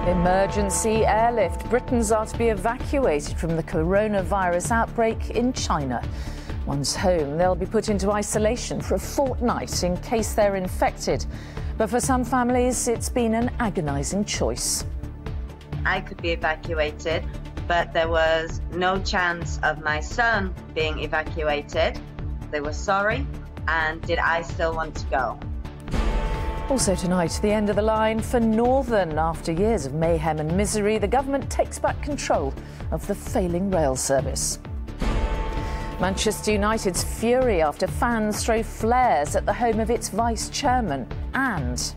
Emergency airlift. Britons are to be evacuated from the coronavirus outbreak in China. Once home, they'll be put into isolation for a fortnight in case they're infected. But for some families, it's been an agonising choice. I could be evacuated, but there was no chance of my son being evacuated. They were sorry, and did I still want to go? Also tonight, the end of the line for Northern. After years of mayhem and misery, the government takes back control of the failing rail service. Manchester United's fury after fans throw flares at the home of its vice-chairman. And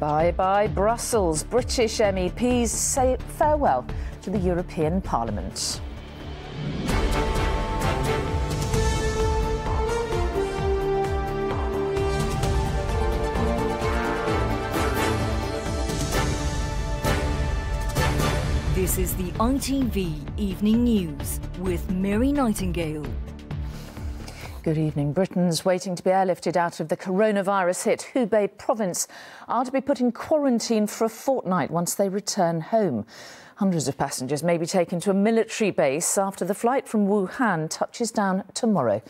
bye-bye Brussels. British MEPs say farewell to the European Parliament. This is the ITV Evening News with Mary Nightingale. Good evening. Britons waiting to be airlifted out of the coronavirus-hit Hubei province are to be put in quarantine for a fortnight once they return home. Hundreds of passengers may be taken to a military base after the flight from Wuhan touches down tomorrow.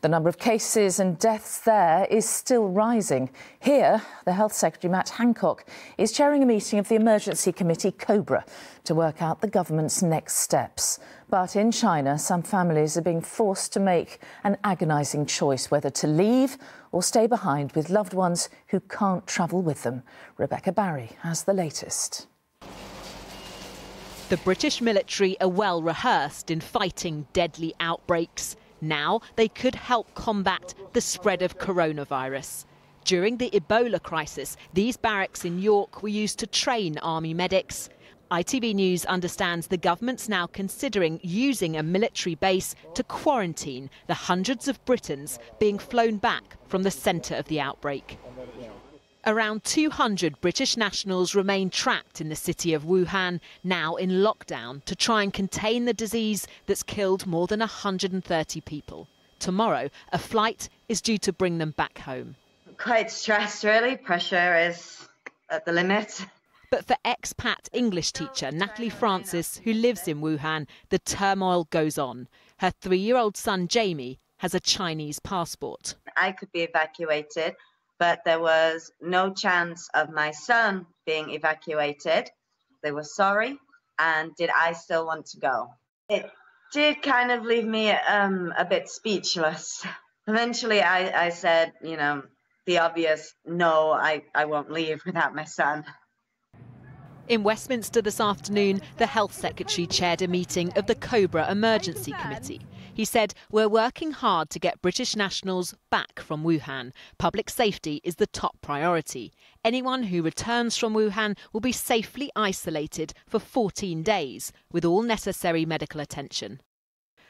The number of cases and deaths there is still rising. Here, the Health Secretary, Matt Hancock, is chairing a meeting of the Emergency Committee, COBRA, to work out the government's next steps. But in China, some families are being forced to make an agonising choice whether to leave or stay behind with loved ones who can't travel with them. Rebecca Barry has the latest. The British military are well rehearsed in fighting deadly outbreaks. Now they could help combat the spread of coronavirus. During the Ebola crisis, these barracks in York were used to train army medics. ITV News understands the government's now considering using a military base to quarantine the hundreds of Britons being flown back from the centre of the outbreak. Around 200 British nationals remain trapped in the city of Wuhan, now in lockdown, to try and contain the disease that's killed more than 130 people. Tomorrow, a flight is due to bring them back home. Quite stressed, really. Pressure is at the limit. But for expat English teacher Natalie Francis, who lives in Wuhan, the turmoil goes on. Her 3-year-old son, Jamie, has a Chinese passport. I could be evacuated, but there was no chance of my son being evacuated. They were sorry, and did I still want to go? It did kind of leave me a bit speechless. Eventually I said, the obvious, no, I won't leave without my son. In Westminster this afternoon, the Health Secretary chaired a meeting of the COBRA Emergency Committee. He said, "We're working hard to get British nationals back from Wuhan. Public safety is the top priority. Anyone who returns from Wuhan will be safely isolated for 14 days with all necessary medical attention."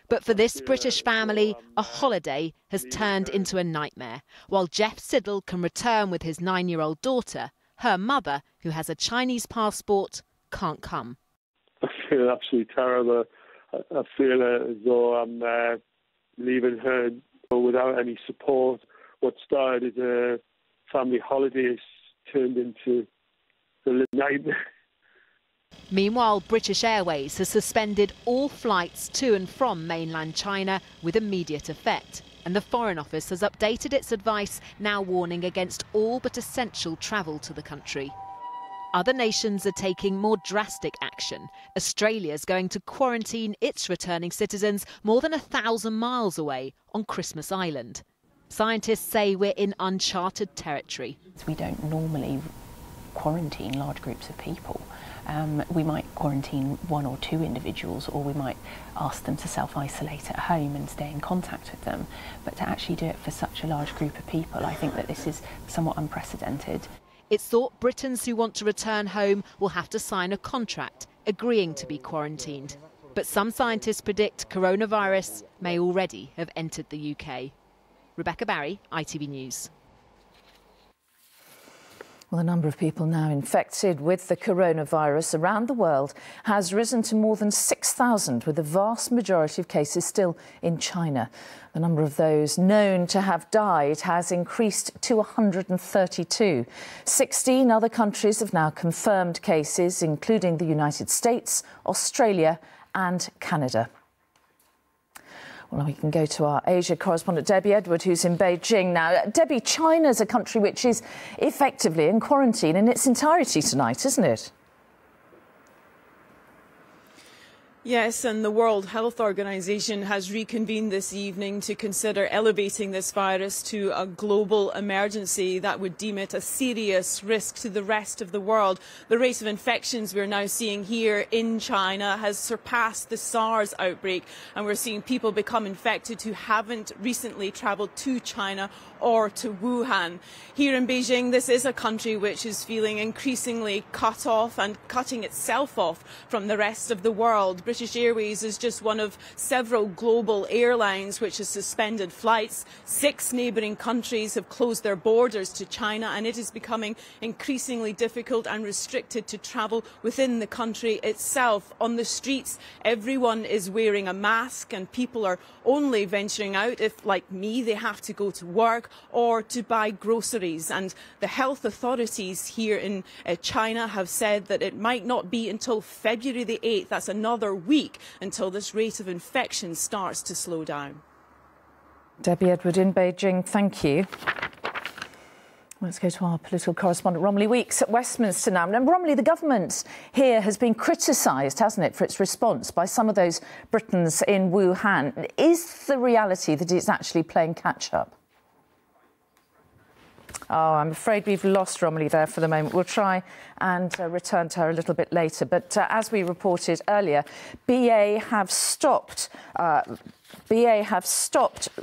But for this British family, a holiday has turned into a nightmare. While Jeff Siddle can return with his 9-year-old daughter, her mother, who has a Chinese passport, can't come. I feel absolutely terrible. I feel as though I'm leaving her without any support. What started as a family holiday has turned into a nightmare. Meanwhile, British Airways has suspended all flights to and from mainland China with immediate effect. And the Foreign Office has updated its advice, now warning against all but essential travel to the country. Other nations are taking more drastic action. Australia's going to quarantine its returning citizens more than 1,000 miles away on Christmas Island. Scientists say we're in uncharted territory. We don't normally quarantine large groups of people. We might quarantine 1 or 2 individuals, or we might ask them to self-isolate at home and stay in contact with them. But to actually do it for such a large group of people, I think that this is somewhat unprecedented. It's thought Britons who want to return home will have to sign a contract agreeing to be quarantined. But some scientists predict coronavirus may already have entered the UK. Rebecca Barry, ITV News. Well, the number of people now infected with the coronavirus around the world has risen to more than 6,000, with the vast majority of cases still in China. The number of those known to have died has increased to 132. 16 other countries have now confirmed cases, including the United States, Australia and Canada. Well, we can go to our Asia correspondent, Debbie Edward, who's in Beijing now. Debbie, China's a country which is effectively in quarantine in its entirety tonight, isn't it? Yes, and the World Health Organization has reconvened this evening to consider elevating this virus to a global emergency that would deem it a serious risk to the rest of the world. The rate of infections we're now seeing here in China has surpassed the SARS outbreak, and we're seeing people become infected who haven't recently travelled to China or to Wuhan. Here in Beijing, this is a country which is feeling increasingly cut off and cutting itself off from the rest of the world. British Airways is just one of several global airlines which has suspended flights. 6 neighbouring countries have closed their borders to China, and it is becoming increasingly difficult and restricted to travel within the country itself. On the streets, everyone is wearing a mask, and people are only venturing out if, like me, they have to go to work or to buy groceries. And the health authorities here in China have said that it might not be until February the 8th, that's another week, until this rate of infection starts to slow down. Debbie Edward in Beijing, thank you. Let's go to our political correspondent, Romilly Weeks at Westminster now. And Romilly, the government here has been criticised, hasn't it, for its response by some of those Britons in Wuhan. Is the reality that it's actually playing catch-up? Oh, I'm afraid we've lost Romilly there for the moment. We'll try and return to her a little bit later. But as we reported earlier, BA have stopped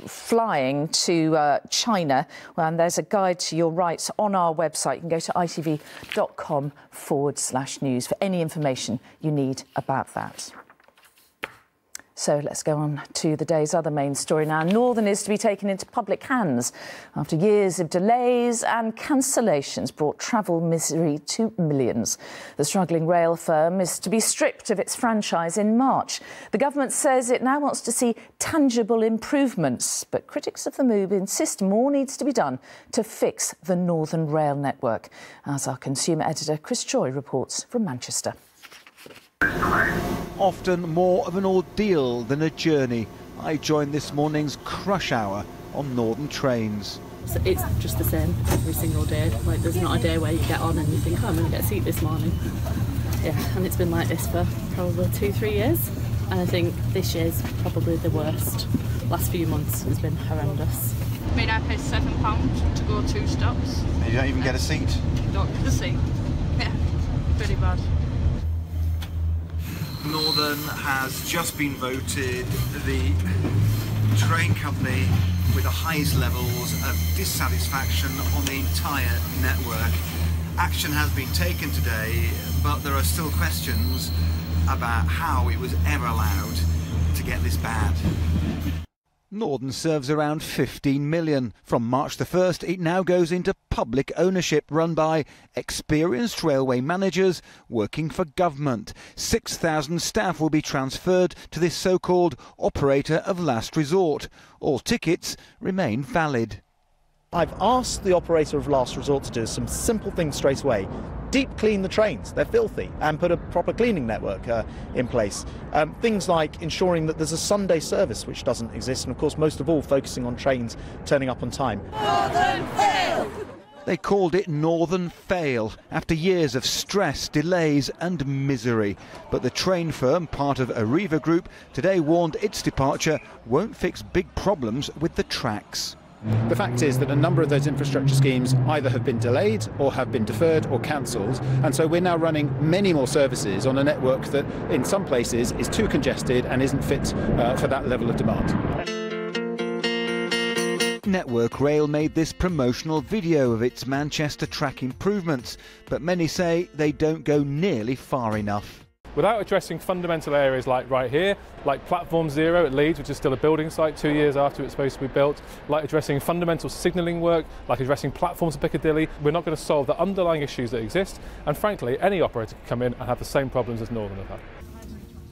flying to China. Well, and there's a guide to your rights on our website. You can go to itv.com/news for any information you need about that. So let's go on to the day's other main story now. Northern is to be taken into public hands after years of delays and cancellations brought travel misery to millions. The struggling rail firm is to be stripped of its franchise in March. The government says it now wants to see tangible improvements, but critics of the move insist more needs to be done to fix the Northern rail network, as our consumer editor Chris Joy reports from Manchester. Often more of an ordeal than a journey. I joined this morning's crush hour on Northern trains. It's just the same every single day. Like, there's not a day where you get on and you think, oh, I'm going to get a seat this morning. Yeah, and it's been like this for probably 2-3 years. And I think this year's probably the worst. Last few months has been horrendous. I mean, I paid £7 to go 2 stops. You don't even get a seat? Don't get a seat. Yeah, pretty bad. Northern has just been voted the train company with the highest levels of dissatisfaction on the entire network. Action has been taken today, but there are still questions about how it was ever allowed to get this bad. Northern serves around 15 million. From March the 1st, it now goes into public ownership, run by experienced railway managers working for government. 6,000 staff will be transferred to this so-called operator of last resort. All tickets remain valid. I've asked the operator of last resort to do some simple things straight away. Deep clean the trains, they're filthy, and put a proper cleaning network in place. Things like ensuring that there's a Sunday service, which doesn't exist, and of course most of all focusing on trains turning up on time. Northern fail! They called it Northern Fail after years of stress, delays and misery. But the train firm, part of Arriva Group, today warned its departure won't fix big problems with the tracks. The fact is that a number of those infrastructure schemes either have been delayed or have been deferred or cancelled, and so we're now running many more services on a network that in some places is too congested and isn't fit for that level of demand. Network Rail made this promotional video of its Manchester track improvements, but many say they don't go nearly far enough. without addressing fundamental areas like right here, like Platform Zero at Leeds, which is still a building site 2 years after it's supposed to be built, like addressing fundamental signalling work, like addressing platforms at Piccadilly, we're not going to solve the underlying issues that exist. And frankly, any operator can come in and have the same problems as Northern have had.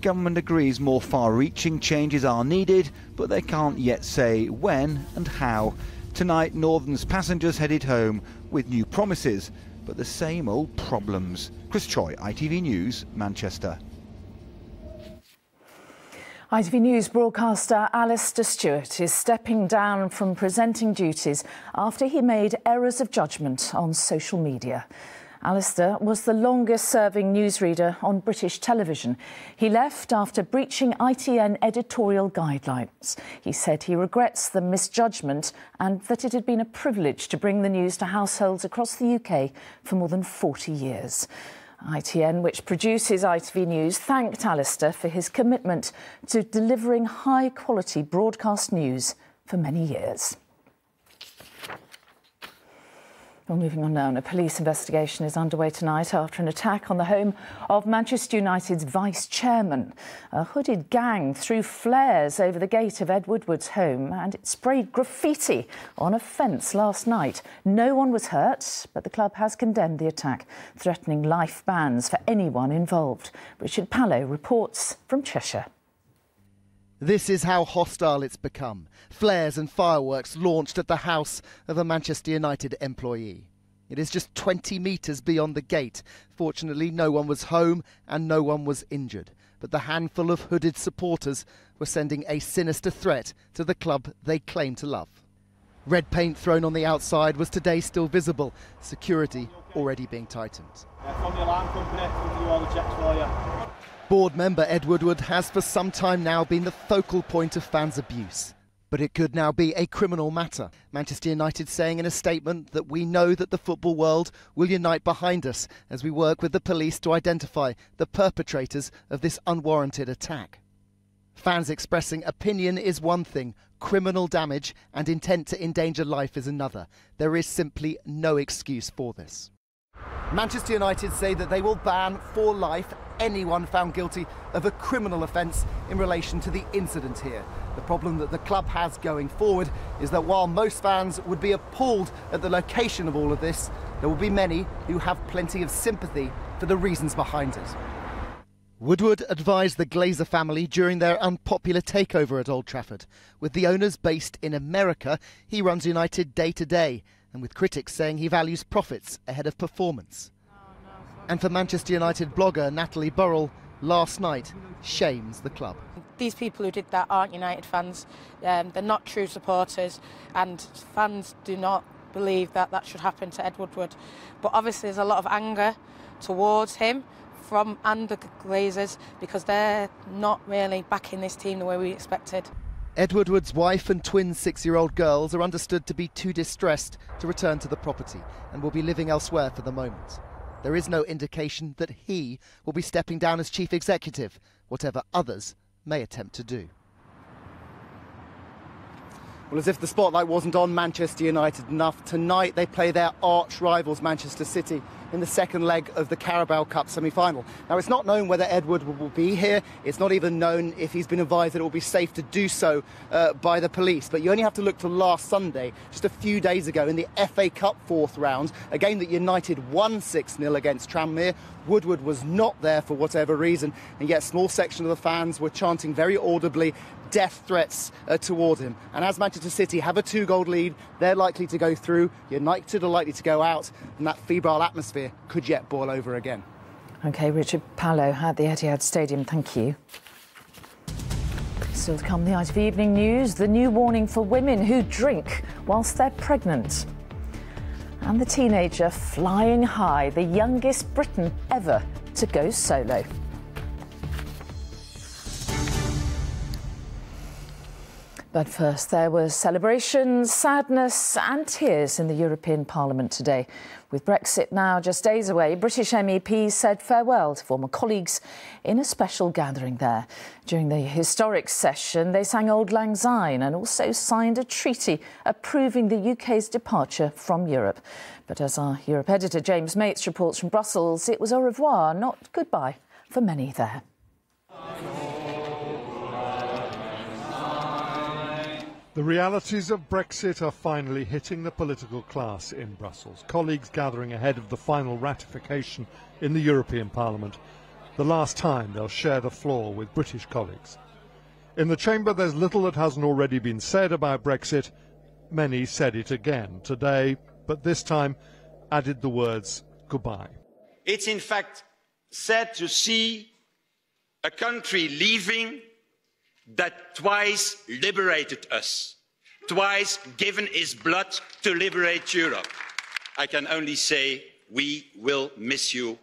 Government agrees more far-reaching changes are needed, but they can't yet say when and how. Tonight, Northern's passengers headed home with new promises, but the same old problems. Chris Choi, ITV News, Manchester. ITV News broadcaster Alistair Stewart is stepping down from presenting duties after he made errors of judgment on social media. Alistair was the longest-serving newsreader on British television. He left after breaching ITN editorial guidelines. He said he regrets the misjudgment and that it had been a privilege to bring the news to households across the UK for more than 40 years. ITN, which produces ITV News, thanked Alistair for his commitment to delivering high-quality broadcast news for many years. Well, moving on now, a police investigation is underway tonight after an attack on the home of Manchester United's vice-chairman. A hooded gang threw flares over the gate of Ed Woodward's home and it sprayed graffiti on a fence last night. No one was hurt, but the club has condemned the attack, threatening life bans for anyone involved. Richard Pallow reports from Cheshire. This is how hostile it's become. Flares and fireworks launched at the house of a Manchester United employee. It is just 20 metres beyond the gate. Fortunately, no one was home and no one was injured. But the handful of hooded supporters were sending a sinister threat to the club they claim to love. Red paint thrown on the outside was today still visible. Security already being tightened. From the alarm company, we'll do all the checks for you. Board member Ed Woodward has for some time now been the focal point of fans' abuse. But it could now be a criminal matter. Manchester United saying in a statement that we know that the football world will unite behind us as we work with the police to identify the perpetrators of this unwarranted attack. Fans expressing opinion is one thing, criminal damage and intent to endanger life is another. There is simply no excuse for this. Manchester United say that they will ban for life anyone found guilty of a criminal offence in relation to the incident here. The problem that the club has going forward is that while most fans would be appalled at the location of all of this, there will be many who have plenty of sympathy for the reasons behind it. Woodward advised the Glazer family during their unpopular takeover at Old Trafford. With the owners based in America, he runs United day to day, and with critics saying he values profits ahead of performance. And for Manchester United blogger Natalie Burrell, last night shames the club. These people who did that aren't United fans. They're not true supporters, and fans do not believe that that should happen to Ed Woodward. But obviously there's a lot of anger towards him from and the Glazers because they're not really backing this team the way we expected. Ed Woodward's wife and twin 6-year-old girls are understood to be too distressed to return to the property and will be living elsewhere for the moment. There is no indication that he will be stepping down as chief executive, whatever others may attempt to do. Well, as if the spotlight wasn't on Manchester United enough, tonight they play their arch rivals Manchester City in the second leg of the Carabao Cup semi-final. Now, it's not known whether Ed Woodward will be here. It's not even known if he's been advised that it will be safe to do so by the police. But you only have to look to last Sunday, just a few days ago, in the FA Cup fourth round, a game that United won 6-0 against Tranmere. Woodward was not there for whatever reason, and yet a small section of the fans were chanting very audibly death threats toward him. And as Manchester City have a 2-goal lead, they're likely to go through. United are likely to go out, and that febrile atmosphere could yet boil over again. OK, Richard Pallow at the Etihad Stadium, thank you. Still to come, the ITV Evening News, the new warning for women who drink whilst they're pregnant. And the teenager flying high, the youngest Briton ever to go solo. But first, there was celebration, sadness and tears in the European Parliament today. With Brexit now just days away, British MEPs said farewell to former colleagues in a special gathering there. During the historic session, they sang Auld Lang Syne and also signed a treaty approving the UK's departure from Europe. But as our Europe editor James Mates reports from Brussels, it was au revoir, not goodbye, for many there. The realities of Brexit are finally hitting the political class in Brussels. Colleagues gathering ahead of the final ratification in the European Parliament, the last time they'll share the floor with British colleagues. In the chamber, there's little that hasn't already been said about Brexit. Many said it again today, but this time added the words goodbye. It's in fact sad to see a country leaving that twice liberated us, twice given its blood to liberate Europe. I can only say we will miss you.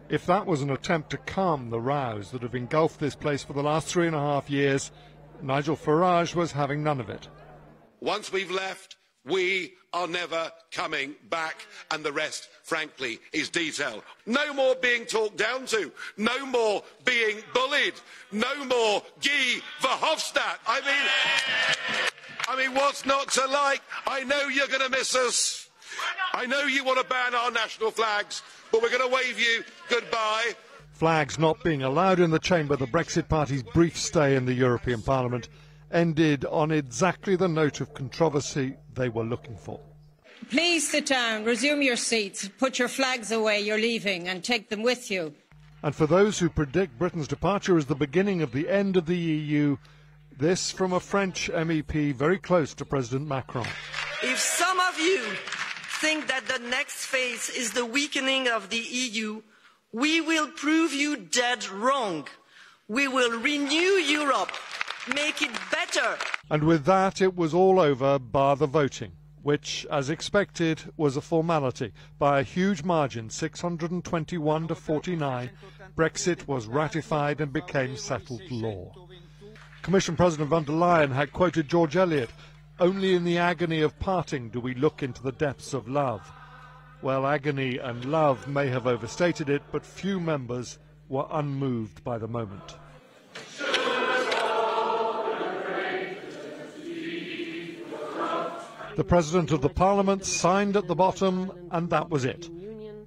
If that was an attempt to calm the rows that have engulfed this place for the last 3.5 years, Nigel Farage was having none of it. Once we've left, we are never coming back, and the rest, frankly, is detail. No more being talked down to, no more being bullied, no more Guy Verhofstadt. I mean, what's not to like? I know you're going to miss us. I know you want to ban our national flags, but we're going to wave you goodbye. Flags not being allowed in the chamber, the Brexit Party's brief stay in the European Parliament ended on exactly the note of controversy they were looking for. Please sit down, resume your seats, put your flags away, you're leaving, and take them with you. And for those who predict Britain's departure as the beginning of the end of the EU, this from a French MEP very close to President Macron. If some of you think that the next phase is the weakening of the EU, we will prove you dead wrong. We will renew Europe, make it better. And with that, it was all over, bar the voting, which, as expected, was a formality. By a huge margin, 621 to 49, Brexit was ratified and became settled law. Commission President von der Leyen had quoted George Eliot, "Only in the agony of parting do we look into the depths of love." Well, agony and love may have overstated it, but few members were unmoved by the moment. The President of the Parliament signed at the bottom, and that was it.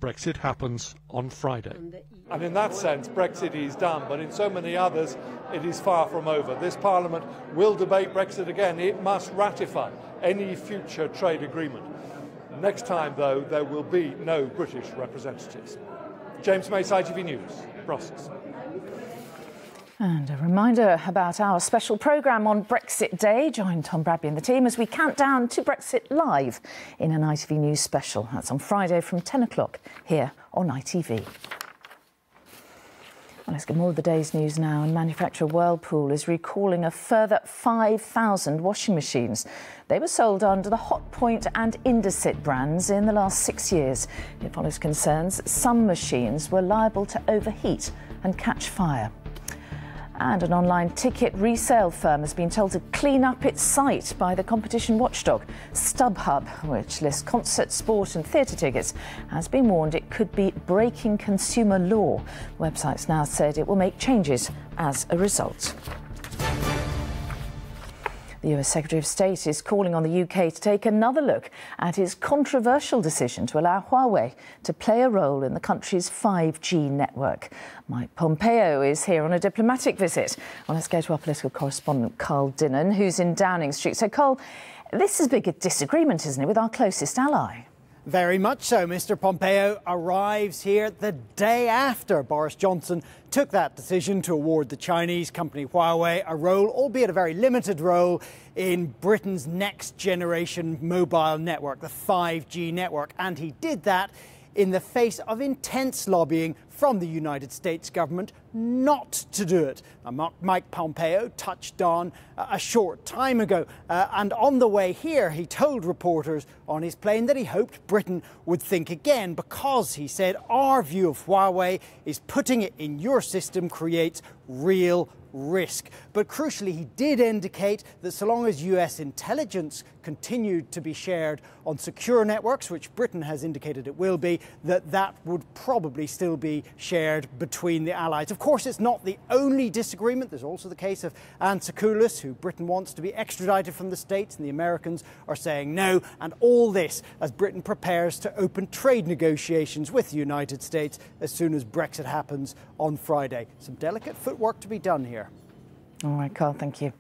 Brexit happens on Friday. And in that sense, Brexit is done, but in so many others, it is far from over. This Parliament will debate Brexit again. It must ratify any future trade agreement. Next time, though, there will be no British representatives. James Mace, ITV News, Brussels. And a reminder about our special programme on Brexit Day. Join Tom Bradby and the team as we count down to Brexit live in an ITV News special. That's on Friday from 10 o'clock here on ITV. Well, let's get more of the day's news now. And manufacturer Whirlpool is recalling a further 5,000 washing machines. They were sold under the Hotpoint and Indesit brands in the last 6 years. It follows concerns that some machines were liable to overheat and catch fire. And an online ticket resale firm has been told to clean up its site by the competition watchdog. StubHub, which lists concert, sport and theatre tickets, has been warned it could be breaking consumer law. The website's now said it will make changes as a result. The US Secretary of State is calling on the UK to take another look at his controversial decision to allow Huawei to play a role in the country's 5G network. Mike Pompeo is here on a diplomatic visit. Well, let's go to our political correspondent, Carl Dinnan, who's in Downing Street. So, Carl, this is a big disagreement, isn't it, with our closest ally? Very much so. Mr. Pompeo arrives here the day after Boris Johnson took that decision to award the Chinese company Huawei a role, albeit a very limited role, in Britain's next generation mobile network, the 5G network. And he did that in the face of intense lobbying from the United States government not to do it. Mike Pompeo touched on a short time ago, and on the way here he told reporters on his plane that he hoped Britain would think again, because he said our view of Huawei is putting it in your system creates real risk. But crucially, he did indicate that so long as US intelligence continued to be shared on secure networks, which Britain has indicated it will be, that would probably still be shared between the allies. Of course, it's not the only disagreement. There's also the case of Anne Sakoulas, who Britain wants to be extradited from the States, and the Americans are saying no. And all this as Britain prepares to open trade negotiations with the United States as soon as Brexit happens on Friday. Some delicate footwork to be done here. All right, Carl, thank you.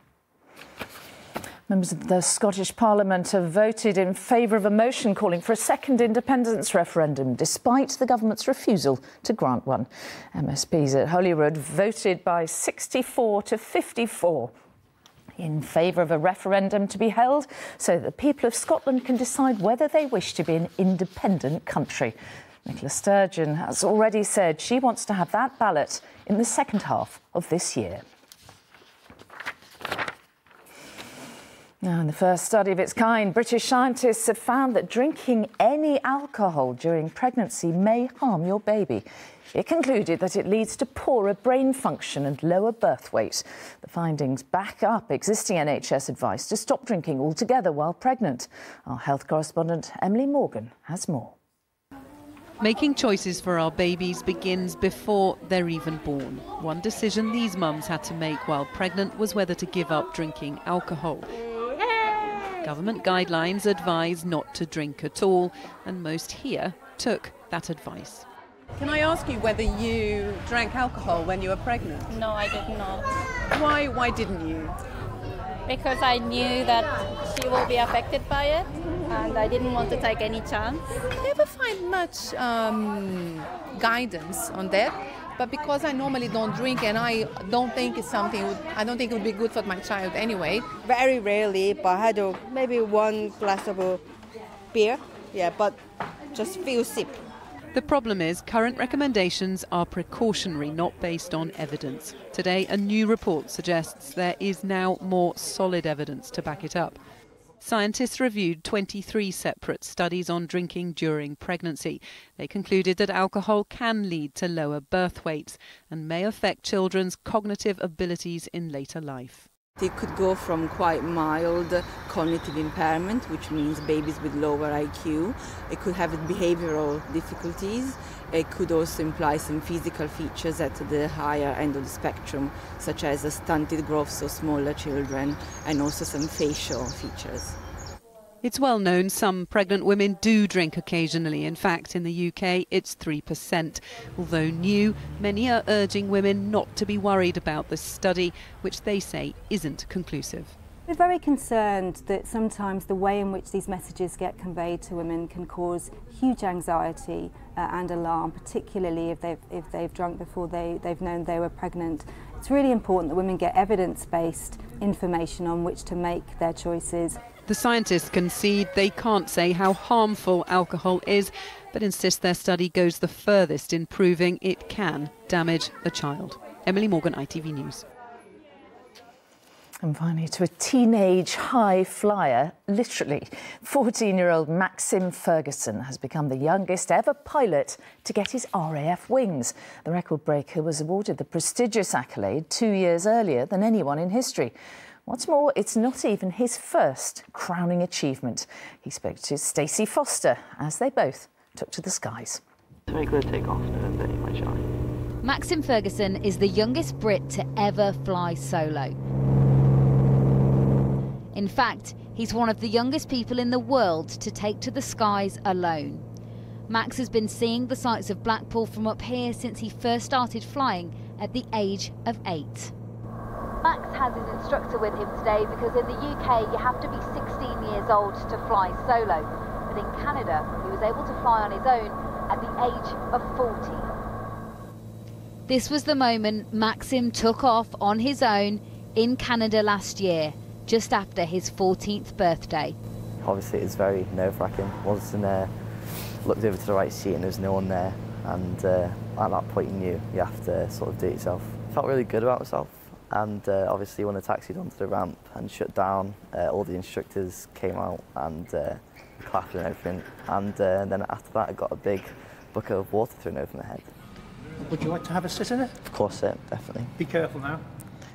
Members of the Scottish Parliament have voted in favour of a motion calling for a second independence referendum, despite the government's refusal to grant one. MSPs at Holyrood voted by 64 to 54 in favour of a referendum to be held so that the people of Scotland can decide whether they wish to be an independent country. Nicola Sturgeon has already said she wants to have that ballot in the second half of this year. Now, in the first study of its kind, British scientists have found that drinking any alcohol during pregnancy may harm your baby. It concluded that it leads to poorer brain function and lower birth weight. The findings back up existing NHS advice to stop drinking altogether while pregnant. Our health correspondent Emily Morgan has more. Making choices for our babies begins before they're even born. One decision these mums had to make while pregnant was whether to give up drinking alcohol. Government guidelines advise not to drink at all, and most here took that advice. Can I ask you whether you drank alcohol when you were pregnant? No, I did not. Why didn't you? Because I knew that she will be affected by it, and I didn't want to take any chance. I never find much guidance on that, but because I normally don't drink and I don't think it's something, I don't think it would be good for my child anyway. Very rarely, but I had maybe one glass of beer, but just few sip. The problem is current recommendations are precautionary, not based on evidence. Today, a new report suggests there is now more solid evidence to back it up. Scientists reviewed 23 separate studies on drinking during pregnancy. They concluded that alcohol can lead to lower birth weights and may affect children's cognitive abilities in later life. It could go from quite mild cognitive impairment, which means babies with lower IQ. It could have behavioral difficulties. It could also imply some physical features at the higher end of the spectrum, such as a stunted growth, so smaller children, and also some facial features. It's well known some pregnant women do drink occasionally. In fact, in the UK, it's 3%. Although new, many are urging women not to be worried about this study, which they say isn't conclusive. We're very concerned that sometimes the way in which these messages get conveyed to women can cause huge anxiety and alarm, particularly if they've drunk before they've known they were pregnant. It's really important that women get evidence-based information on which to make their choices. The scientists concede they can't say how harmful alcohol is, but insist their study goes the furthest in proving it can damage a child. Emily Morgan, ITV News. And finally, to a teenage high flyer, literally, 14-year-old Maxim Ferguson has become the youngest ever pilot to get his RAF wings. The record breaker was awarded the prestigious accolade 2 years earlier than anyone in history. What's more, it's not even his first crowning achievement. He spoke to Stacey Foster as they both took to the skies. Very good takeoff, very much on. Maxim Ferguson is the youngest Brit to ever fly solo. In fact, he's one of the youngest people in the world to take to the skies alone. Max has been seeing the sights of Blackpool from up here since he first started flying at the age of 8. Max has his instructor with him today because in the UK you have to be 16 years old to fly solo. But in Canada he was able to fly on his own at the age of 40. This was the moment Maxim took off on his own in Canada last year, just after his 14th birthday. Obviously it's very nerve-wracking. Once in there, looked over to the right seat and there's no one there, and at that point you have to sort of do it yourself. Felt really good about myself. And obviously when I taxied onto the ramp and shut down, all the instructors came out and clapped and everything. And then after that I got a big bucket of water thrown over my head. Would you like to have a sit in it? Of course, definitely. Be careful now.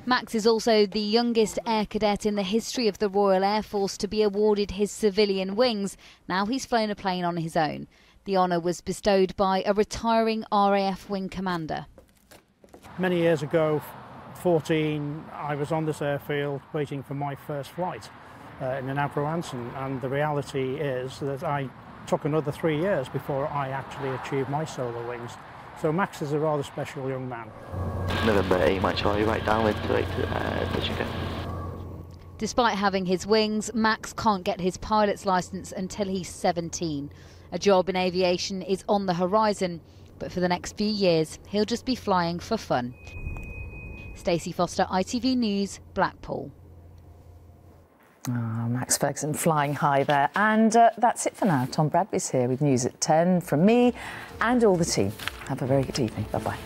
Max is also the youngest air cadet in the history of the Royal Air Force to be awarded his civilian wings. Now he's flown a plane on his own. The honour was bestowed by a retiring RAF wing commander. Many years ago, 14, I was on this airfield waiting for my first flight in an Avro Anson, and the reality is that I took another 3 years before I actually achieved my solo wings. So Max is a rather special young man. November 8, Mike Charlie, right downwind to Michigan. Despite having his wings, Max can't get his pilot's licence until he's 17. A job in aviation is on the horizon, but for the next few years, he'll just be flying for fun. Stacey Foster, ITV News, Blackpool. Max Ferguson flying high there. And that's it for now. Tom Bradby's here with news at 10 from me and all the team. Have a very good evening. Bye-bye.